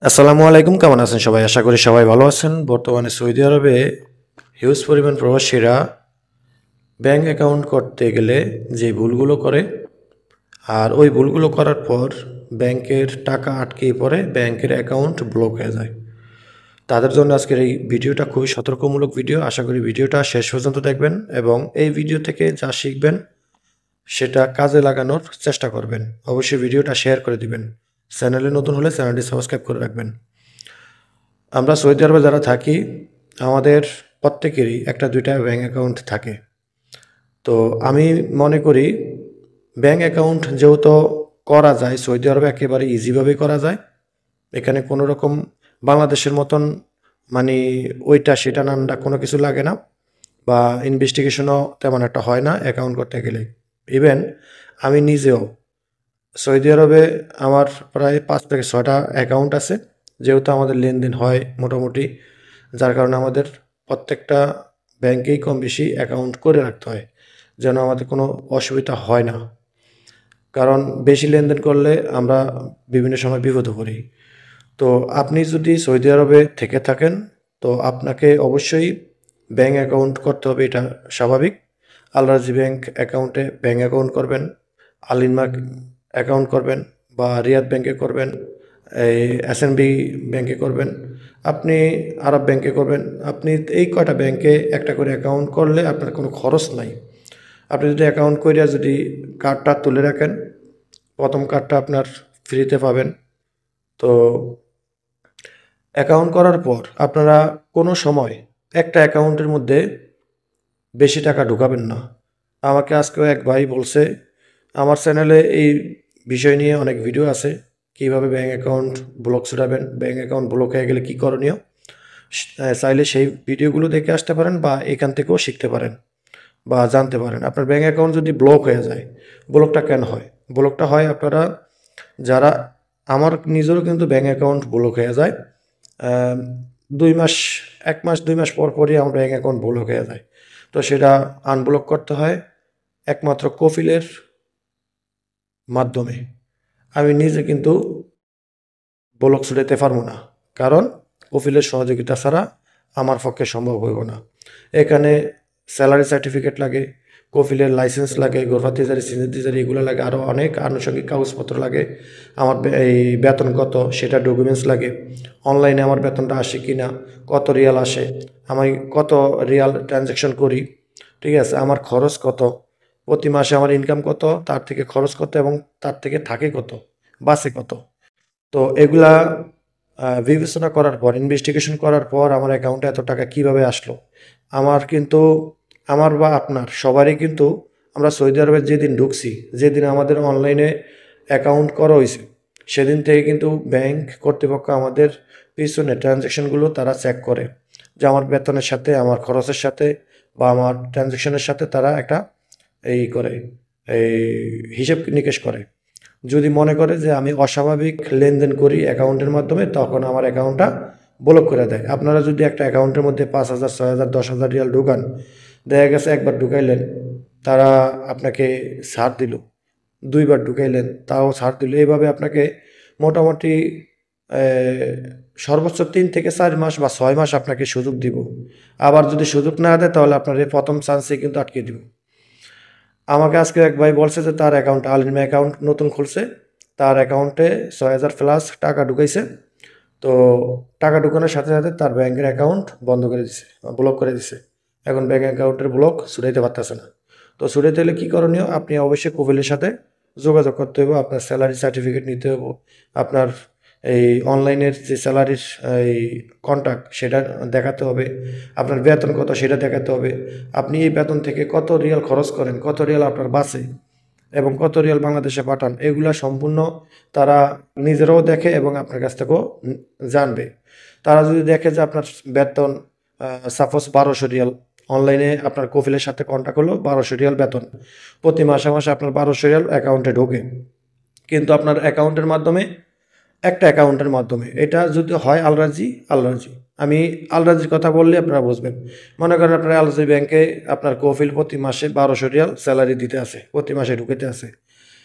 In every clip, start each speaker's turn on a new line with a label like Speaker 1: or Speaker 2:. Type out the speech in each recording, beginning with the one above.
Speaker 1: আসসালামু আলাইকুম, কেমন আছেন সবাই? আশা করি সবাই ভালো আছেন। বর্তমানে সৌদি আরবে হিউজ পরিমাণ প্রবাসীরা ব্যাংক অ্যাকাউন্ট করতে গেলে যে ভুলগুলো করে, আর ওই ভুলগুলো করার পর ব্যাংকের টাকা আটকে পড়ে, ব্যাংকের অ্যাকাউন্ট ব্লক হয়ে যায়। তাদের জন্য আজকের এই ভিডিওটা খুবই সতর্কমূলক ভিডিও। আশা করি ভিডিওটা শেষ পর্যন্ত দেখবেন এবং এই ভিডিও থেকে যা শিখবেন সেটা কাজে লাগানোর চেষ্টা করবেন। অবশ্যই ভিডিওটা শেয়ার করে দিবেন। চ্যানেলে নতুন হলে চ্যানেলটি সাবস্ক্রাইব করে রাখবেন। আমরা সৌদি আরবে যারা থাকি, আমাদের প্রত্যেকেরই একটা দুইটা ব্যাঙ্ক অ্যাকাউন্ট থাকে। তো আমি মনে করি ব্যাঙ্ক অ্যাকাউন্ট যেহেতু করা যায় সৌদি আরবে, একেবারে ইজিভাবেই করা যায়। এখানে কোনো রকম বাংলাদেশের মতন মানে ওইটা সেটা নানটা কোনো কিছু লাগে না, বা ইনভেস্টিগেশনও তেমন একটা হয় না অ্যাকাউন্ট করতে গেলে। ইভেন আমি নিজেও সৌদি আরবে আমার প্রায় 5 থেকে 6টা অ্যাকাউন্ট আছে, যেহেতু আমাদের লেনদেন হয় মোটামুটি, যার কারণে আমাদের প্রত্যেকটা ব্যাংকেই কম বেশি অ্যাকাউন্ট করে রাখতে হয়, যেন আমাদের কোনো অসুবিধা হয় না। কারণ বেশি লেনদেন করলে আমরা বিভিন্ন সময় বিপদে পড়ি। তো আপনি যদি সৌদি আরবে থেকে থাকেন, তো আপনাকে অবশ্যই ব্যাংক অ্যাকাউন্ট করতে হবে, এটা স্বাভাবিক। আল রাজি ব্যাংক অ্যাকাউন্টে ব্যাংক অ্যাকাউন্ট করবেন, আলিনমার্ক অ্যাকাউন্ট করবেন, বা রিয়াদ ব্যাংকে করবেন, এই এসএনবি ব্যাংকে করবেন, আপনি আরব ব্যাংকে করবেন। আপনি এই কয়টা ব্যাংকে একটা করে অ্যাকাউন্ট করলে আপনার কোনো খরচ নাই। আপনি যদি অ্যাকাউন্ট কইরা যদি কার্ডটা তুলে রাখেন, প্রথম কার্ডটা আপনার ফ্রিতে পাবেন। তো অ্যাকাউন্ট করার পর আপনারা কোনো সময় একটা অ্যাকাউন্টের মধ্যে বেশি টাকা ঢুকাবেন না। আমাকে আজকেও এক ভাই বলছে, আমার চ্যানেলে এই বিষয় নিয়ে অনেক ভিডিও আছে, কিভাবে ব্যাঙ্ক অ্যাকাউন্ট ব্লক ছুটাবেন, ব্যাঙ্ক অ্যাকাউন্ট ব্লক হয়ে গেলে কী করণীয়। চাইলে সেই ভিডিওগুলো দেখে আসতে পারেন, বা এখান থেকেও শিখতে পারেন বা জানতে পারেন। আপনার ব্যাঙ্ক অ্যাকাউন্ট যদি ব্লক হয়ে যায়, ব্লকটা কেন হয়? ব্লকটা হয় আপনারা যারা, আমার নিজেরও কিন্তু ব্যাঙ্ক অ্যাকাউন্ট ব্লক হয়ে যায়। আম ২ মাস, ১ মাস ২ মাস পর পরই আমার ব্যাঙ্ক অ্যাকাউন্ট ব্লক হয়ে যায়। তো সেটা আনব্লক করতে হয় একমাত্র কফিলের মাধ্যমে। আমি নিজে কিন্তু ব্লক ছুটাইতে পারবো না, কারণ কফিলের সহযোগিতা ছাড়া আমার পক্ষে সম্ভব হইব না। এখানে স্যালারি সার্টিফিকেট লাগে, কফিলের লাইসেন্স লাগে, গোরফাতিজারি সিনেতিজারি এগুলো লাগে, আরও অনেক আনুষঙ্গিক কাগজপত্র লাগে। আমার এই বেতন কত সেটা ডকুমেন্টস লাগে, অনলাইনে আমার বেতনটা আসে কি না, কত রিয়াল আসে, আমি কত রিয়াল ট্রানজ্যাকশন করি, ঠিক আছে, আমার খরচ কত, প্রতি মাসে আমার ইনকাম কত, তার থেকে খরচ কত, এবং তার থেকে থাকে কত, বাঁচে কত। তো এগুলা বিবেচনা করার পর, ইনভেস্টিগেশন করার পর আমার অ্যাকাউন্টে এত টাকা কিভাবে আসলো। আমার কিন্তু, আমার বা আপনার সবারই কিন্তু, আমরা সৌদি আরবে যেদিন ঢুকছি, যেদিন আমাদের অনলাইনে অ্যাকাউন্ট করা হয়েছে, সেদিন থেকে কিন্তু ব্যাংক কর্তৃপক্ষ আমাদের পিছনে ট্রানজ্যাকশনগুলো তারা চেক করে, যে আমার বেতনের সাথে, আমার খরচের সাথে, বা আমার ট্রানজ্যাকশনের সাথে তারা একটা এই করে, এই হিসেব নিকেশ করে। যদি মনে করে যে আমি অস্বাভাবিক লেনদেন করি অ্যাকাউন্টের মাধ্যমে, তখন আমার অ্যাকাউন্টটা ব্লক করে দেয়। আপনারা যদি একটা অ্যাকাউন্টের মধ্যে ৫,০০০, ৬,০০০, ১০,০০০ রিয়াল ঢুকান, দেখা গেছে একবার ঢুকাইলেন, তারা আপনাকে ছাড় দিল, ২ বার ঢুকাইলেন তাও ছাড় দিল, এইভাবে আপনাকে মোটামুটি এ সর্বোচ্চ ৩ থেকে ৪ মাস বা ৬ মাস আপনাকে সুযোগ দিব। আবার যদি সুযোগ না দেয়, তাহলে আপনার এই ১ম চান্সে কিন্তু আটকে দিব। আমাকে আজকে এক ভাই বলছে যে তার অ্যাকাউন্ট, আলিমা অ্যাকাউন্ট নতুন খুলছে, তার অ্যাকাউন্টে ৬,০০০ প্লাস টাকা ঢুকাইছে। তো টাকা ঢুকানোর সাথে সাথে তার ব্যাংকের অ্যাকাউন্ট বন্ধ করে দিছে, ব্লক করে দিছে। এখন ব্যাংক অ্যাকাউন্টের ব্লক ছুটাইতে পারতেছে না। তো ছুটাইতে হলে কী করণীয়? আপনি অবশ্যই কফিলের সাথে যোগাযোগ করতে হবে, আপনার স্যালারি সার্টিফিকেট নিতে হবে, আপনার এই অনলাইনের যে স্যালারির এই কন্ট্রাক্ট সেটা দেখাতে হবে, আপনার বেতন কত সেটা দেখাতে হবে, আপনি এই বেতন থেকে কত রিয়াল খরচ করেন, কত রিয়াল আপনার বাঁচে, এবং কত রিয়াল বাংলাদেশে পাঠান, এগুলা সম্পূর্ণ তারা নিজেরাও দেখে এবং আপনার কাছ থেকেও জানবে। তারা যদি দেখে যে আপনার বেতন সাপোজ ১২০০ রিয়াল, অনলাইনে আপনার কফিলের সাথে কন্ট্যাক্ট হলো, ১২০০ রিয়াল বেতন, প্রতি মাসে মাসে আপনার ১২০০ রিয়াল অ্যাকাউন্টে ঢোকে, কিন্তু আপনার অ্যাকাউন্টের মাধ্যমে, একটা অ্যাকাউন্টের মাধ্যমে, এটা যদি হয় আল রাজি, আল রাজি, আমি আল রাজির কথা বললে আপনারা বুঝবেন। মনে করেন আপনার আল রাজি ব্যাংকে আপনার কফিল প্রতি মাসে ১২০০ রিয়াল স্যালারি দিতে আছে, প্রতি মাসে ঢুকেতে আছে।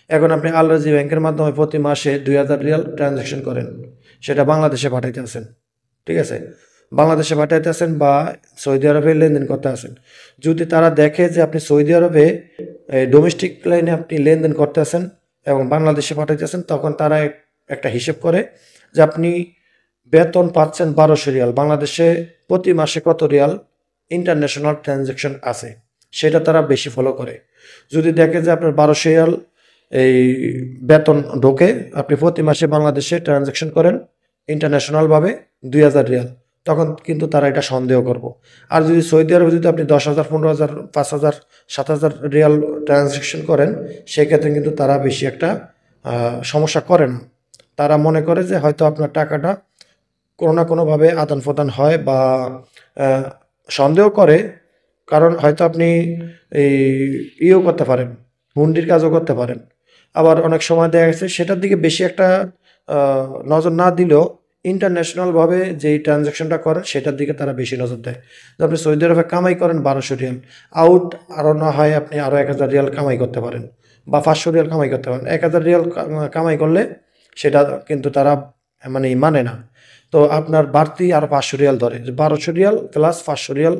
Speaker 1: এখন আপনি আল রাজি ব্যাংকের মাধ্যমে প্রতি মাসে ২,০০০ রিয়াল ট্রানজ্যাকশন করেন, সেটা বাংলাদেশে পাঠাইতে আছেন, ঠিক আছে, বাংলাদেশে পাঠাইতে আছেন বা সৌদি আরবে লেনদেন করতে আছেন, যদি তারা দেখে যে আপনি সৌদি আরবে ডোমেস্টিক লাইনে আপনি লেনদেন করতে আছেন এবং বাংলাদেশে পাঠাইতে আছেন, তখন তারা একটা হিসেব করে যে আপনি বেতন পাচ্ছেন 1200 রিয়াল, বাংলাদেশে প্রতি মাসে কত রিয়াল ইন্টারন্যাশনাল ট্রানজ্যাকশন আছে সেটা তারা বেশি ফলো করে। যদি দেখে যে আপনার 1200 রিয়াল এই বেতন ঢোকে, আপনি প্রতি মাসে বাংলাদেশে ট্রানজ্যাকশন করেন ইন্টারন্যাশনালভাবে 2000 রিয়াল, তখন কিন্তু তারা এটা সন্দেহ করব। আর যদি সৌদি আরবে যদি আপনি 10,000, 15,000, 5,000, 7,000 রিয়াল ট্রানজ্যাকশন করেন, সেক্ষেত্রে কিন্তু তারা বেশি একটা সমস্যা করে না। তারা মনে করে যে হয়তো আপনার টাকাটা কোনো না কোনোভাবে আদান প্রদান হয় বা আহ, সন্দেহ করে, কারণ হয়তো আপনি এই ইয়েও করতে পারেন, হুন্ডির কাজও করতে পারেন। আবার অনেক সময় দেখা গেছে সেটার দিকে বেশি একটা নজর না দিলেও ইন্টারন্যাশনালভাবে যেই ট্রানজ্যাকশনটা করেন সেটার দিকে তারা বেশি নজর দেয়। তো আপনি সৌদি আরবে কামাই করেন 1200 রিয়াল, আউট আরও না হয় আপনি আরও 1000 রিয়াল কামাই করতে পারেন বা 500 রিয়াল কামাই করতে পারেন। 1000 রিয়াল কামাই করলে সেটা কিন্তু তারা মানে না। তো আপনার বাড়তি আরও 500 রিয়াল ধরে, 1200 রিয়াল প্লাস 500 রিয়াল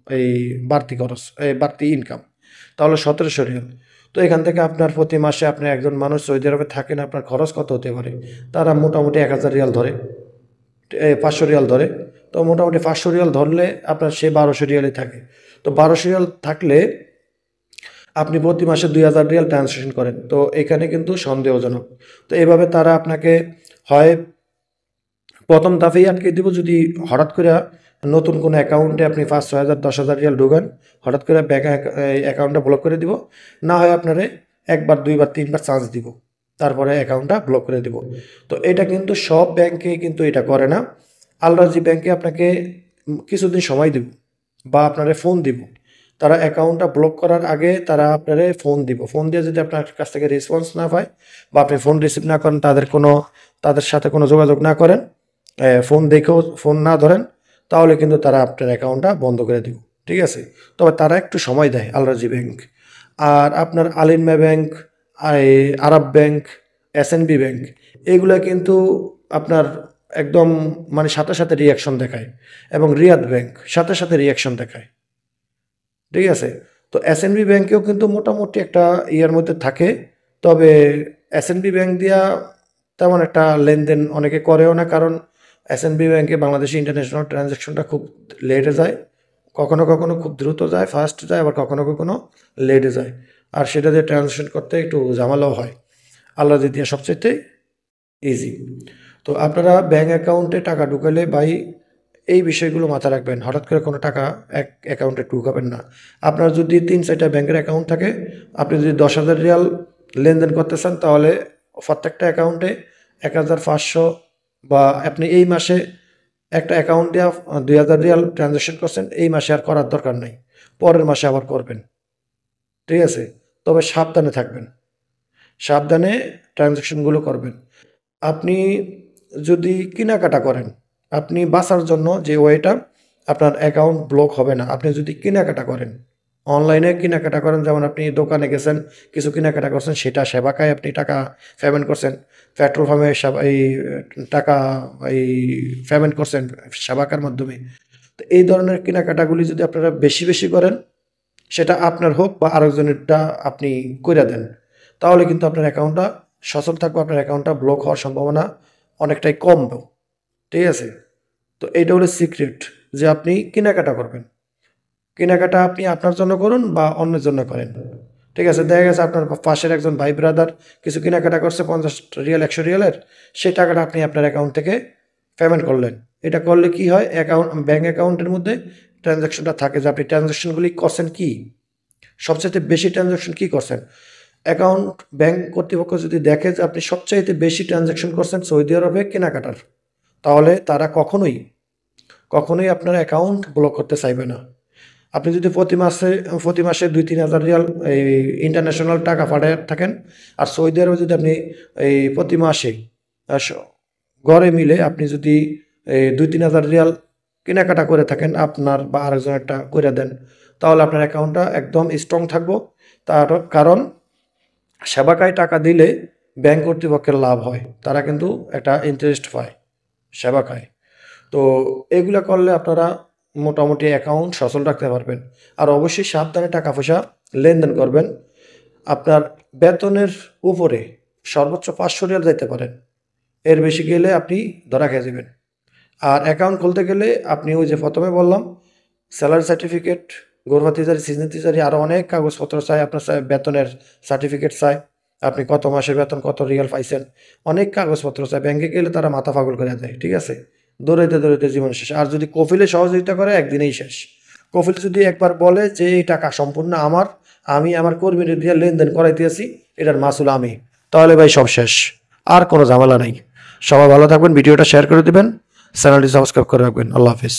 Speaker 1: এই বাড়তি খরচ, এই বাড়তি ইনকাম, তাহলে 1700 রিয়াল। তো এখান থেকে আপনার প্রতি মাসে আপনি একজন মানুষ সৌদি আরবে থাকেন, আপনার খরচ কত হতে পারে? তারা মোটামুটি 1000 রিয়াল ধরে, 500 রিয়াল ধরে। তো মোটামুটি 500 রিয়াল ধরলে আপনার সে 1200 রিয়ালই থাকে। তো 1200 রিয়াল থাকলে আপনি প্রতি মাসে 2000 রিয়াল ট্রান্সলেশন করেন, তো এখানে কিন্তু সন্দেহজনক। তো এভাবে তারা আপনাকে হয় প্রথম ধাপেই আটকে দিব, যদি হঠাৎ করে নতুন কোনো অ্যাকাউন্টে আপনি 5-6 হাজার 10,000 রিয়াল ঢোকান, হঠাৎ করে ব্যাঙ্ক অ্যাকাউন্টটা ব্লক করে দিব। না হয় আপনারে একবার, দুইবার, তিনবার চান্স দিব, তারপরে অ্যাকাউন্টটা ব্লক করে দিব। তো এটা কিন্তু সব ব্যাংকে কিন্তু এটা করে না। আল রাজি ব্যাংকে আপনাকে কিছুদিন সময় দিব বা আপনারে ফোন দিব। তারা অ্যাকাউন্টটা ব্লক করার আগে তারা আপনারে ফোন দিব। ফোন দিয়ে যদি আপনার কাছ থেকে রেসপন্স না পায় বা আপনি ফোন রিসিভ না করেন, তাদের সাথে কোনো যোগাযোগ না করেন, ফোন দেখেও ফোন না ধরেন, তাহলে কিন্তু তারা আপনার অ্যাকাউন্টটা বন্ধ করে দিব, ঠিক আছে? তবে তারা একটু সময় দেয় আল রাজি ব্যাংক। আর আপনার আলিনমা ব্যাংক, আরব ব্যাংক, এসএনবি ব্যাংক, এগুলা কিন্তু আপনার একদম সাথে সাথে রিয়াকশন দেখায়, এবং রিয়াদ ব্যাংক সাথে সাথে রিয়াকশন দেখায়, ঠিক আছে? তো এসএনবি ব্যাংকেও কিন্তু মোটামুটি একটা ইয়ের মধ্যে থাকে, তবে এসএনবি ব্যাংক দিয়া তেমন একটা লেনদেন অনেকে করেও না, কারণ এসএনবি ব্যাংকে বাংলাদেশি ইন্টারন্যাশনাল ট্রানজ্যাকশনটা খুব লেটে যায়, কখনো কখনো খুব দ্রুত যায়, ফাস্ট যায়, আবার কখনো কখনো লেটে যায়। আর সেটা দিয়ে ট্রানজ্যাকশন করতে একটু ঝামেলাও হয়। আল্লাদি দিয়া সবচেয়ে ইজি। তো আপনারা ব্যাঙ্ক অ্যাকাউন্টে টাকা ঢুকালে ভাই এই বিষয়গুলো মাথায় রাখবেন, হঠাৎ করে কোনো টাকা এক অ্যাকাউন্টে ঢুকাবেন না। আপনার যদি 3-4টা ব্যাংকের অ্যাকাউন্ট থাকে, আপনি যদি 10,000 রিয়াল লেনদেন করতে চান, তাহলে প্রত্যেকটা অ্যাকাউন্টে 1,500, বা আপনি এই মাসে একটা অ্যাকাউন্ট দিয়ে 2,000 রিয়াল ট্রানজ্যাকশন করছেন, এই মাসে আর করার দরকার নাই, পরের মাসে আবার করবেন, ঠিক আছে? তবে সাবধানে থাকবেন, সাবধানে ট্রানজ্যাকশনগুলো করবেন। আপনি যদি কেনাকাটা করেন, আপনি বাঁচার জন্য যে ওয়েটা, আপনার অ্যাকাউন্ট ব্লক হবে না। আপনি যদি কেনাকাটা করেন, অনলাইনে কেনাকাটা করেন, যেমন আপনি দোকানে গেছেন, কিছু কেনাকাটা করছেন, সেটা সেবাকায় আপনি টাকা পেমেন্ট করছেন, পেট্রোল পাম্পে এই টাকা এই পেমেন্ট করছেন সেবাকার মাধ্যমে। তো এই ধরনের কেনাকাটাগুলি যদি আপনারা বেশি বেশি করেন, সেটা আপনার হোক বা আরেকজনেরটা আপনি কইরা দেন, তাহলে কিন্তু আপনার অ্যাকাউন্টটা সচল থাকবে, আপনার অ্যাকাউন্টটা ব্লক হওয়ার সম্ভাবনা অনেকটাই কমবে, ঠিক আছে? তো এইটা হলো সিক্রেট, যে আপনি কেনাকাটা করবেন, কেনাকাটা আপনি আপনার জন্য করুন বা অন্যের জন্য করেন, ঠিক আছে? দেখা গেছে আপনার পাশের একজন ভাই ব্রাদার কিছু কেনাকাটা করছে 50 রিয়াল, 100 রিয়ালের, সেই টাকাটা আপনি আপনার অ্যাকাউন্ট থেকে পেমেন্ট করলেন। এটা করলে কি হয়, ব্যাঙ্ক অ্যাকাউন্টের মধ্যে ট্রানজ্যাকশনটা থাকে, যে আপনি ট্রানজ্যাকশনগুলি করছেন কি, সবচাইতে বেশি ট্রানজ্যাকশন কি করছেন। অ্যাকাউন্ট ব্যাংক কর্তৃপক্ষ যদি দেখে যে আপনি সবচাইতে বেশি ট্রানজ্যাকশন করছেন সৌদি আরবে কেনাকাটার, তাহলে তারা কখনোই কখনোই আপনার অ্যাকাউন্ট ব্লক করতে চাইবে না। আপনি যদি প্রতি মাসে 2-3 হাজার রিয়াল এই ইন্টারন্যাশনাল টাকা পাঠায় থাকেন, আর সৌদি আরবে যদি আপনি এই প্রতি মাসে গড়ে মিলে আপনি যদি 2-3 হাজার রিয়াল কেনাকাটা করে থাকেন, আপনার বা আরেকজনেরটা করে দেন, তাহলে আপনার অ্যাকাউন্টটা একদম স্ট্রং থাকবো। তার কারণ সেবাকায় টাকা দিলে ব্যাংক কর্তৃপক্ষের লাভ হয়, তারা কিন্তু একটা ইন্টারেস্ট পায়, সেবা খায়। তো এগুলা করলে আপনারা মোটামুটি অ্যাকাউন্ট সচল রাখতে পারবেন। আর অবশ্যই সাবধানে টাকা পয়সা লেনদেন করবেন। আপনার বেতনের উপরে সর্বোচ্চ 500 রিয়াল যাইতে পারেন, এর বেশি গেলে আপনি ধরা খেয়ে যাবেন। আর অ্যাকাউন্ট খুলতে গেলে আপনি ওই যে প্রথমে বললাম স্যালারি সার্টিফিকেট, গরফা তিজারি, সিজনি তিজারি, আরও অনেক কাগজপত্র চাই। আপনার বেতনের সার্টিফিকেট চাই, আপনি কত মাসের বেতন কত রিয়াল পাইছেন, অনেক কাগজপত্র চাই। ব্যাংকে গেলে তারা মাথা পাগল করে দেয়, ঠিক আছে? দৌড়াইতে দৌড়াইতে জীবন শেষ। আর যদি কফিলে সহযোগিতা করে একদিনেই শেষ। কফিল যদি একবার বলে যে এই টাকা সম্পূর্ণ আমার, আমি আমার কর্মীর দিয়ে লেনদেন করাইতেছি, এটার মাসুল আমি, তাহলে ভাই সব শেষ, আর কোনো ঝামেলা নাই। সবাই ভালো থাকবেন, ভিডিওটা শেয়ার করে দেবেন, চ্যানেলটি সাবস্ক্রাইব করে রাখবেন। আল্লাহ হাফিজ।